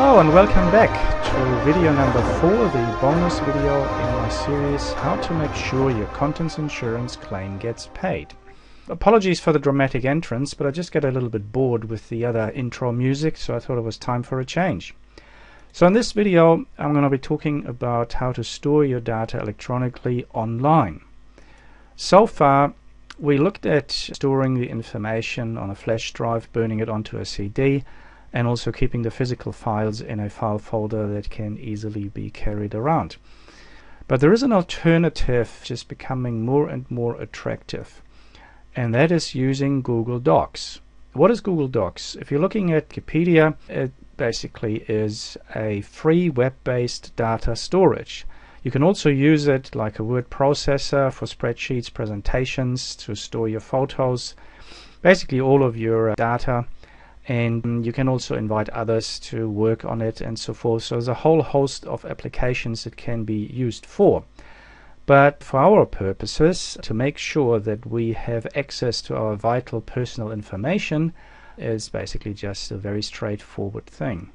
Hello and welcome back to video number 4, the bonus video in my series How to Make Sure Your Contents Insurance Claim Gets Paid. Apologies for the dramatic entrance, but I just get a little bit bored with the other intro music, so I thought it was time for a change. So in this video I'm going to be talking about how to store your data electronically online. So far we looked at storing the information on a flash drive, burning it onto a CD, and also keeping the physical files in a file folder that can easily be carried around. But there is an alternative which is becoming more and more attractive, and that is using Google Docs. What is Google Docs? If you're looking at Wikipedia, it basically is a free web-based data storage. You can also use it like a word processor for spreadsheets, presentations, to store your photos, basically all of your data. And you can also invite others to work on it and so forth. So there's a whole host of applications it can be used for. But for our purposes, to make sure that we have access to our vital personal information is basically just a very straightforward thing.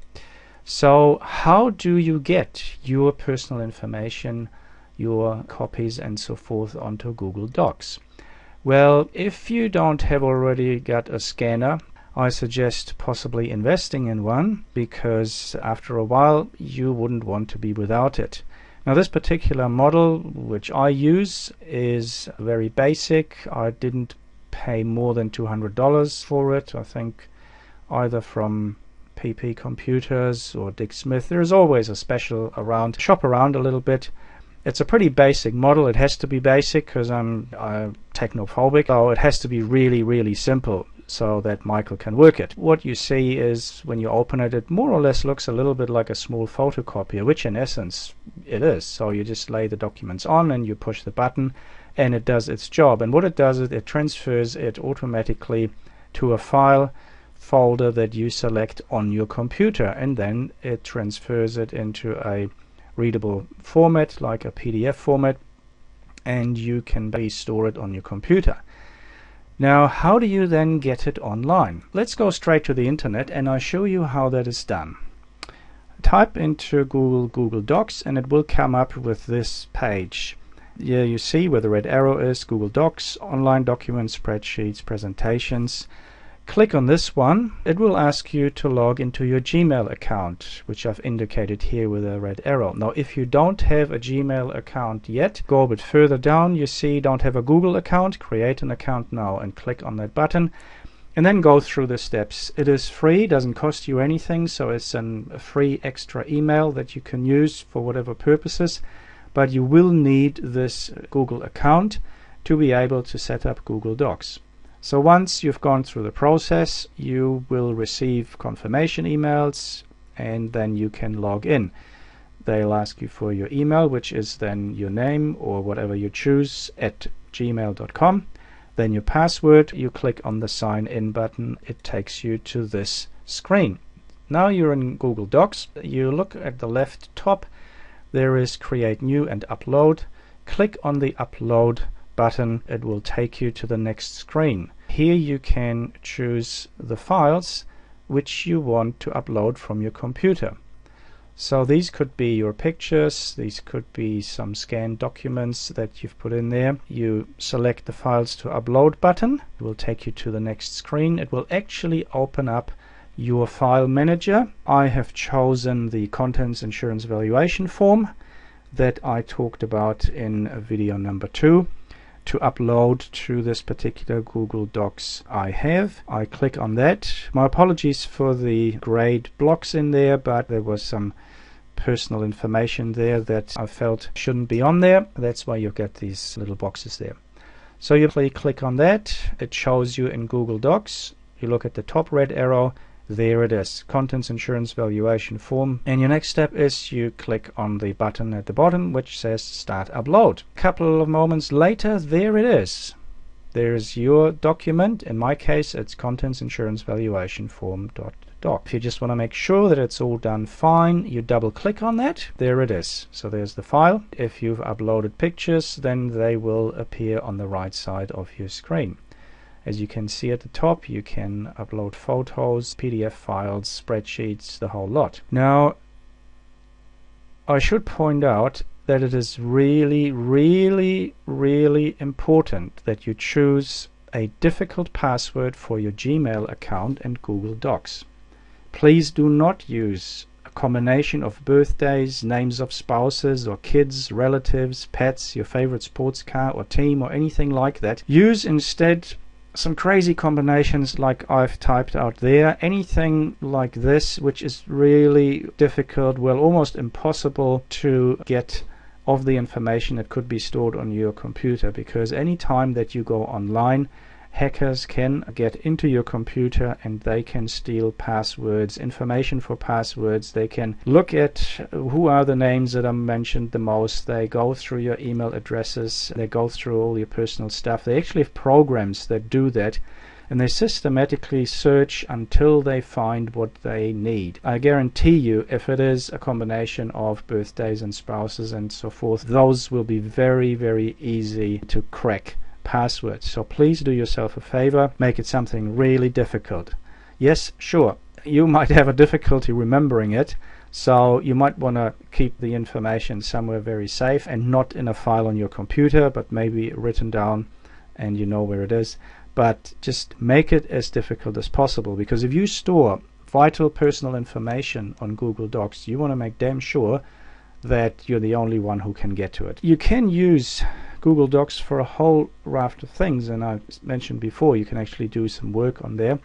So how do you get your personal information, your copies and so forth onto Google Docs? Well, if you don't have already got a scanner, I suggest possibly investing in one, because after a while you wouldn't want to be without it. Now this particular model which I use is very basic. I didn't pay more than $200 for it. I think either from PP Computers or Dick Smith. There is always a special around. Shop around a little bit. It's a pretty basic model. It has to be basic because I'm technophobic. So it has to be really simple, so that Michael can work it. What you see is when you open it, it more or less looks a little bit like a small photocopier, which in essence it is. So you just lay the documents on and you push the button and it does its job. And what it does is it transfers it automatically to a file folder that you select on your computer, and then it transfers it into a readable format like a PDF format, and you can store it on your computer. Now, how do you then get it online? Let's go straight to the internet and I'll show you how that is done. Type into Google Docs and it will come up with this page. Here you see where the red arrow is, Google Docs, online documents, spreadsheets, presentations. Click on this one. It will ask you to log into your Gmail account, which I've indicated here with a red arrow. Now, if you don't have a Gmail account yet, go a bit further down. You see don't have a Google account, create an account now, and click on that button and then go through the steps. It is free, doesn't cost you anything, so it's a free extra email that you can use for whatever purposes, but you will need this Google account to be able to set up Google Docs. So once you've gone through the process, you will receive confirmation emails and then you can log in. They'll ask you for your email, which is then your name or whatever you choose at gmail.com. Then your password. You click on the sign in button. It takes you to this screen. Now you're in Google Docs. You look at the left top. There is create new and upload. Click on the upload button. It will take you to the next screen. Here you can choose the files which you want to upload from your computer. So these could be your pictures, these could be some scanned documents that you've put in there. You select the files to upload button. It will take you to the next screen. It will actually open up your file manager. I have chosen the Contents Insurance Valuation Form that I talked about in video number 2 to upload to this particular Google Docs I have. I click on that. My apologies for the grayed blocks in there, but there was some personal information there that I felt shouldn't be on there. That's why you get these little boxes there. So you click on that. It shows you in Google Docs. You look at the top red arrow. There it is, Contents Insurance Valuation Form. And your next step is you click on the button at the bottom which says Start Upload. A couple of moments later, there it is. There's your document. In my case, it's Contents Insurance Valuation Form.doc. If you just want to make sure that it's all done fine, you double click on that. There it is. So there's the file. If you've uploaded pictures, then they will appear on the right side of your screen. As you can see at the top, you can upload photos, PDF files, spreadsheets, the whole lot. Now, I should point out that it is really, really, really important that you choose a difficult password for your Gmail account and Google Docs. Please do not use a combination of birthdays, names of spouses or kids, relatives, pets, your favorite sports car or team or anything like that. Use instead some crazy combinations like I've typed out there. Anything like this, which is really difficult, well, almost impossible to get of the information that could be stored on your computer, because any time that you go online, hackers can get into your computer and they can steal passwords, information for passwords. They can look at who are the names that are mentioned the most. They go through your email addresses. They go through all your personal stuff. They actually have programs that do that, and they systematically search until they find what they need. I guarantee you, if it is a combination of birthdays and spouses and so forth, those will be very, very easy to crack passwords. So please do yourself a favor, make it something really difficult. Yes, sure, you might have a difficulty remembering it, so you might want to keep the information somewhere very safe and not in a file on your computer, but maybe written down and you know where it is. But just make it as difficult as possible, because if you store vital personal information on Google Docs, you want to make damn sure that you're the only one who can get to it. You can use Google Docs for a whole raft of things, and I mentioned before you can actually do some work on there.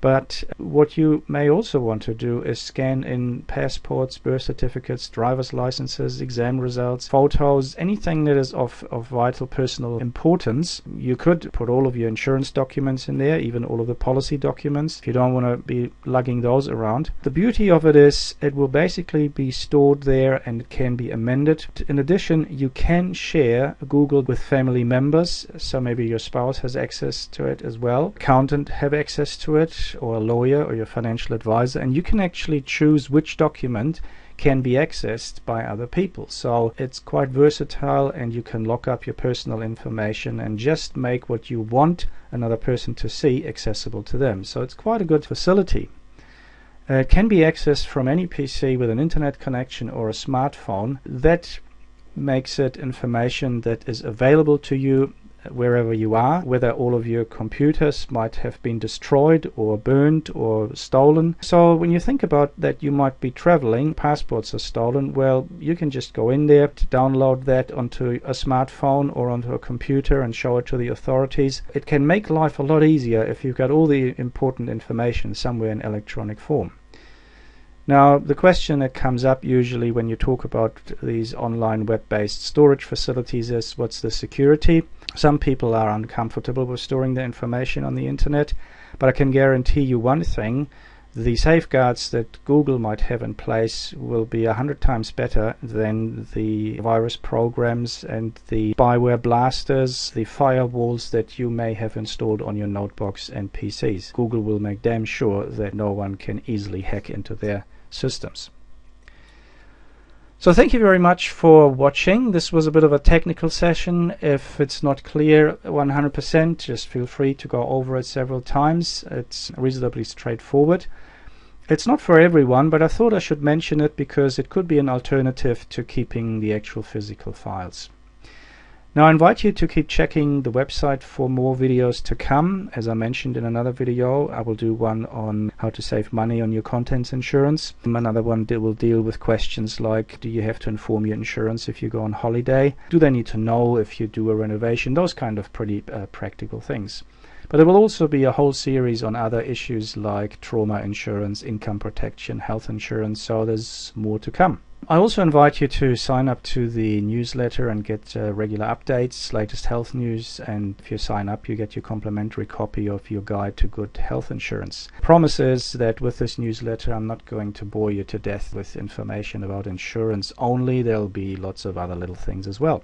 But what you may also want to do is scan in passports, birth certificates, driver's licenses, exam results, photos, anything that is of vital personal importance. You could put all of your insurance documents in there, even all of the policy documents, if you don't want to be lugging those around. The beauty of it is it will basically be stored there and it can be amended. In addition, you can share Google with family members, so maybe your spouse has access to it as well, accountant have access to it, or a lawyer or your financial advisor, and you can actually choose which document can be accessed by other people. So it's quite versatile, and you can lock up your personal information and just make what you want another person to see accessible to them. So it's quite a good facility. It can be accessed from any PC with an internet connection or a smartphone. That makes it information that is available to you wherever you are, whether all of your computers might have been destroyed or burned or stolen. So when you think about that, you might be traveling, passports are stolen, well, you can just go in there to download that onto a smartphone or onto a computer and show it to the authorities. It can make life a lot easier if you've got all the important information somewhere in electronic form. Now, the question that comes up usually when you talk about these online web-based storage facilities is, what's the security? Some people are uncomfortable with storing their information on the internet, but I can guarantee you one thing: the safeguards that Google might have in place will be 100 times better than the virus programs and the spyware blasters, the firewalls that you may have installed on your notebooks and PCs. Google will make damn sure that no one can easily hack into their systems. So thank you very much for watching. This was a bit of a technical session. If it's not clear 100%, just feel free to go over it several times. It's reasonably straightforward. It's not for everyone, but I thought I should mention it because it could be an alternative to keeping the actual physical files. Now I invite you to keep checking the website for more videos to come. As I mentioned in another video, I will do one on how to save money on your contents insurance. Another one will deal with questions like, do you have to inform your insurance if you go on holiday? Do they need to know if you do a renovation? Those kind of pretty practical things. But there will also be a whole series on other issues like trauma insurance, income protection, health insurance, so there's more to come. I also invite you to sign up to the newsletter and get regular updates, latest health news, and if you sign up you get your complimentary copy of your guide to good health insurance. Promise is that with this newsletter I'm not going to bore you to death with information about insurance only. There'll be lots of other little things as well.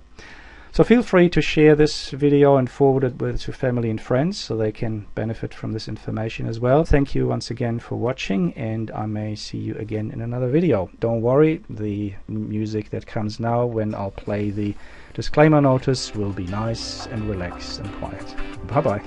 So feel free to share this video and forward it to family and friends so they can benefit from this information as well. Thank you once again for watching, and I may see you again in another video. Don't worry, the music that comes now when I'll play the disclaimer notice will be nice and relaxed and quiet. Bye bye.